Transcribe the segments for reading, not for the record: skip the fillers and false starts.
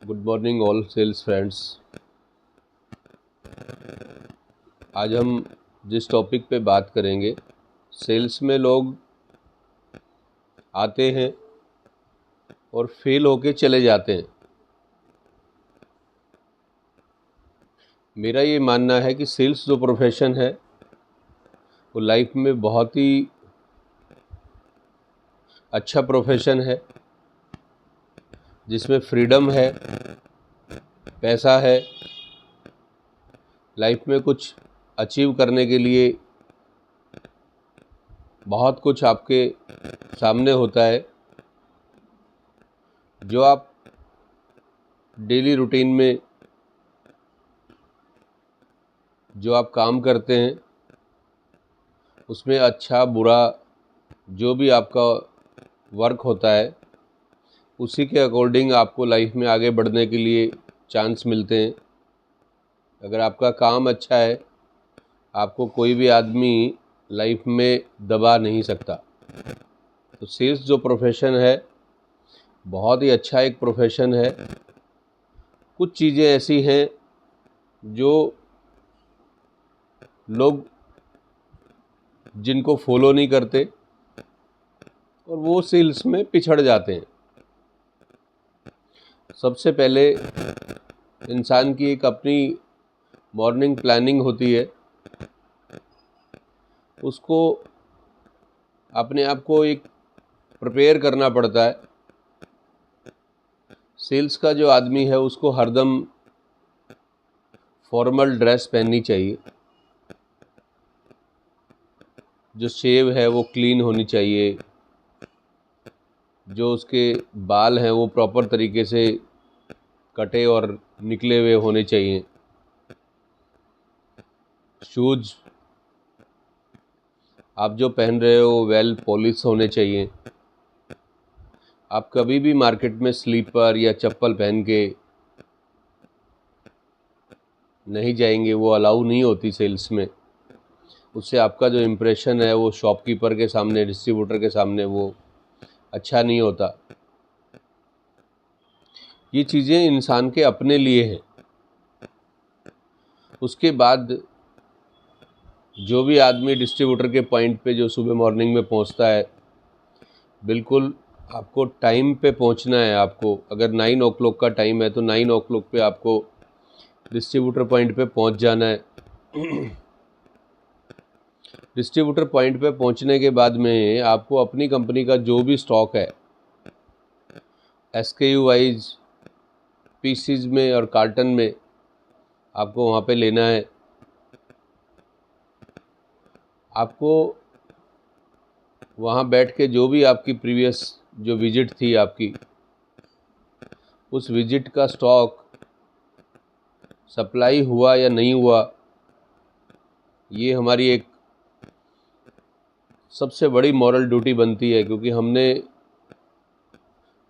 Good morning all sales friends. आज हम जिस टॉपिक पे बात करेंगे, सेल्स में लोग आते हैं और फेल होके चले जाते हैं। मेरा ये मानना है कि सेल्स जो प्रोफेशन है वो लाइफ में बहुत ही अच्छा प्रोफेशन है, जिसमें फ्रीडम है, पैसा है, लाइफ में कुछ अचीव करने के लिए बहुत कुछ आपके सामने होता है। जो आप डेली रूटीन में जो आप काम करते हैं उसमें अच्छा बुरा जो भी आपका वर्क होता है उसी के अकॉर्डिंग आपको लाइफ में आगे बढ़ने के लिए चांस मिलते हैं। अगर आपका काम अच्छा है, आपको कोई भी आदमी लाइफ में दबा नहीं सकता। तो सेल्स जो प्रोफेशन है बहुत ही अच्छा एक प्रोफेशन है। कुछ चीज़ें ऐसी हैं जो लोग जिनको फॉलो नहीं करते और वो सेल्स में पिछड़ जाते हैं। सबसे पहले इंसान की एक अपनी मॉर्निंग प्लानिंग होती है, उसको अपने आप को एक प्रिपेयर करना पड़ता है। सेल्स का जो आदमी है उसको हरदम फॉर्मल ड्रेस पहननी चाहिए, जो शेव है वो क्लीन होनी चाहिए, जो उसके बाल हैं वो प्रॉपर तरीके से कटे और निकले हुए होने चाहिए। शूज़ आप जो पहन रहे हो वेल पॉलिश होने चाहिए। आप कभी भी मार्केट में स्लीपर या चप्पल पहन के नहीं जाएंगे, वो अलाउ नहीं होती सेल्स में। उससे आपका जो इम्प्रेशन है वो शॉपकीपर के सामने, डिस्ट्रीब्यूटर के सामने वो अच्छा नहीं होता। ये चीज़ें इंसान के अपने लिए हैं। उसके बाद जो भी आदमी डिस्ट्रीब्यूटर के पॉइंट पे जो सुबह मॉर्निंग में पहुंचता है, बिल्कुल आपको टाइम पे पहुंचना है। आपको अगर 9 o'clock का टाइम है तो 9 o'clock पे आपको डिस्ट्रीब्यूटर पॉइंट पे पहुंच जाना है। डिस्ट्रीब्यूटर पॉइंट पे पहुंचने के बाद में आपको अपनी कंपनी का जो भी स्टॉक है SKU वाइज पीसीज में और कार्टन में आपको वहाँ पे लेना है। आपको वहाँ बैठ के जो भी आपकी प्रीवियस जो विजिट थी आपकी, उस विजिट का स्टॉक सप्लाई हुआ या नहीं हुआ, ये हमारी एक सबसे बड़ी मॉरल ड्यूटी बनती है। क्योंकि हमने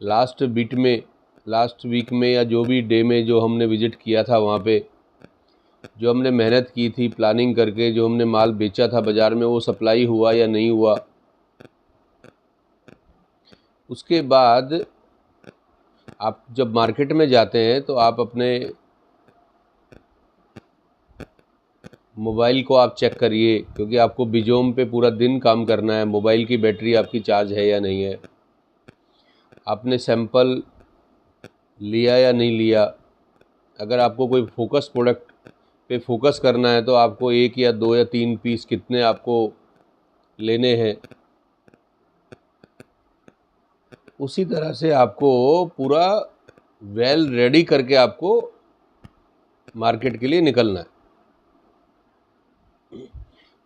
लास्ट वीक में या जो भी डे में जो हमने विजिट किया था, वहाँ पे जो हमने मेहनत की थी प्लानिंग करके, जो हमने माल बेचा था बाज़ार में, वो सप्लाई हुआ या नहीं हुआ। उसके बाद आप जब मार्केट में जाते हैं तो आप अपने मोबाइल को आप चेक करिए, क्योंकि आपको बिजोम पे पूरा दिन काम करना है। मोबाइल की बैटरी आपकी चार्ज है या नहीं है, आपने सैंपल लिया या नहीं लिया। अगर आपको कोई फोकस प्रोडक्ट पे फोकस करना है तो आपको 1 या 2 या 3 पीस कितने आपको लेने हैं। उसी तरह से आपको पूरा वेल रेडी करके आपको मार्केट के लिए निकलना है।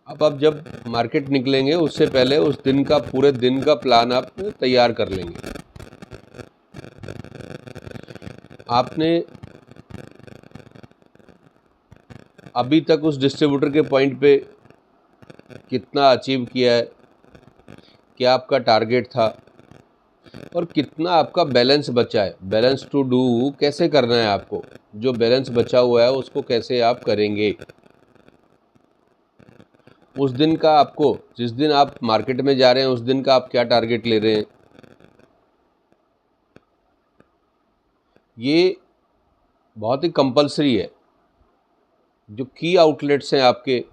अब आप जब मार्केट निकलेंगे उससे पहले उस दिन का पूरे दिन का प्लान आप तैयार कर लेंगे। आपने अभी तक उस डिस्ट्रीब्यूटर के पॉइंट पे कितना अचीव किया है, क्या आपका टारगेट था और कितना आपका बैलेंस बचा है। बैलेंस टू डू कैसे करना है आपको, जो बैलेंस बचा हुआ है उसको कैसे आप करेंगे। उस दिन का आपको, जिस दिन आप मार्केट में जा रहे हैं उस दिन का आप क्या टारगेट ले रहे हैं, ये बहुत ही कंपलसरी है। जो की आउटलेट्स हैं आपके,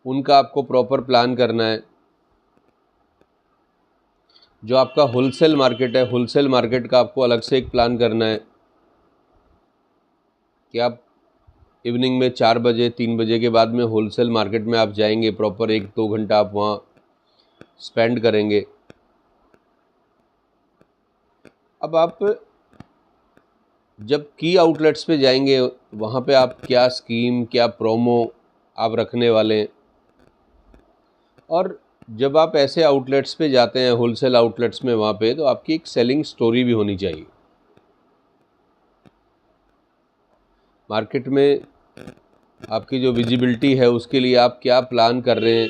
उनका आपको प्रॉपर प्लान करना है। जो आपका होलसेल मार्केट है, होलसेल मार्केट का आपको अलग से एक प्लान करना है कि आप इवनिंग में 4 बजे 3 बजे के बाद में होलसेल मार्केट में आप जाएंगे, प्रॉपर 1-2 घंटा आप वहाँ स्पेंड करेंगे। अब आप जब की आउटलेट्स पे जाएंगे, वहाँ पे आप क्या स्कीम, क्या प्रोमो आप रखने वाले हैं। और जब आप ऐसे आउटलेट्स पे जाते हैं, होलसेल आउटलेट्स में, वहाँ पे तो आपकी एक सेलिंग स्टोरी भी होनी चाहिए। मार्केट में आपकी जो विजिबिलिटी है, उसके लिए आप क्या प्लान कर रहे हैं,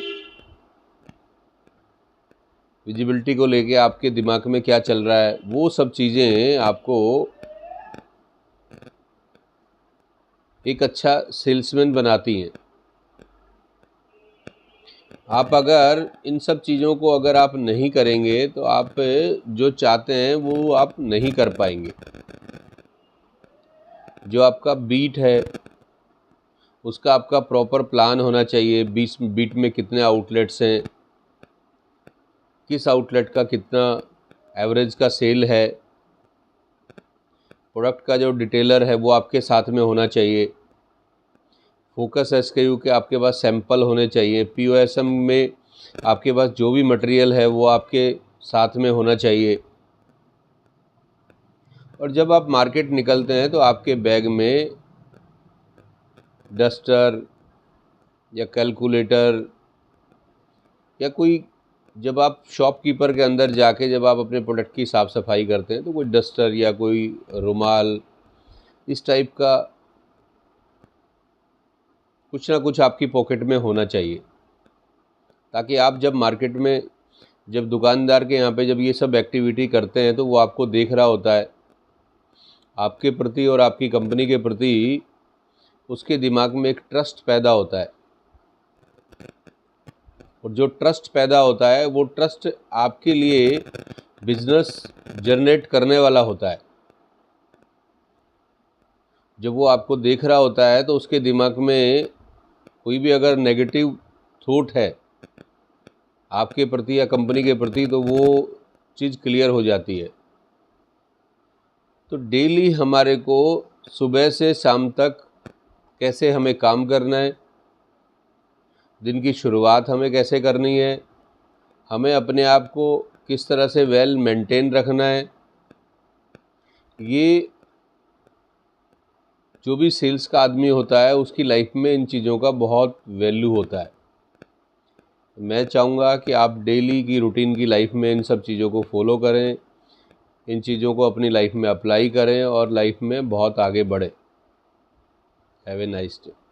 विजिबिलिटी को लेके आपके दिमाग में क्या चल रहा है, वो सब चीज़ें आपको एक अच्छा सेल्समैन बनाती हैं। आप अगर इन सब चीज़ों को अगर आप नहीं करेंगे तो आप जो चाहते हैं वो आप नहीं कर पाएंगे। जो आपका बीट है, उसका आपका प्रॉपर प्लान होना चाहिए। बीट में कितने आउटलेट्स हैं, किस आउटलेट का कितना एवरेज का सेल है, प्रोडक्ट का जो डिटेलर है वो आपके साथ में होना चाहिए। फोकस एसकेयू के आपके पास सैंपल होने चाहिए। पीओएसएम में आपके पास जो भी मटेरियल है वो आपके साथ में होना चाहिए। और जब आप मार्केट निकलते हैं तो आपके बैग में डस्टर या कैलकुलेटर या कोई, जब आप शॉपकीपर के अंदर जाके जब आप अपने प्रोडक्ट की साफ़ सफाई करते हैं तो कोई डस्टर या कोई रुमाल, इस टाइप का कुछ ना कुछ आपकी पॉकेट में होना चाहिए, ताकि आप जब मार्केट में, जब दुकानदार के यहाँ पे जब ये सब एक्टिविटी करते हैं तो वो आपको देख रहा होता है, आपके प्रति और आपकी कंपनी के प्रति उसके दिमाग में एक ट्रस्ट पैदा होता है। और जो ट्रस्ट पैदा होता है वो ट्रस्ट आपके लिए बिजनेस जनरेट करने वाला होता है। जब वो आपको देख रहा होता है तो उसके दिमाग में कोई भी अगर नेगेटिव थॉट है आपके प्रति या कंपनी के प्रति, तो वो चीज़ क्लियर हो जाती है। तो डेली हमारे को सुबह से शाम तक कैसे हमें काम करना है, दिन की शुरुआत हमें कैसे करनी है, हमें अपने आप को किस तरह से वेल मेंटेन रखना है, ये जो भी सेल्स का आदमी होता है उसकी लाइफ में इन चीज़ों का बहुत वैल्यू होता है। मैं चाहूँगा कि आप डेली की रूटीन की लाइफ में इन सब चीज़ों को फॉलो करें, इन चीज़ों को अपनी लाइफ में अप्लाई करें और लाइफ में बहुत आगे बढ़ें। Have a nice day.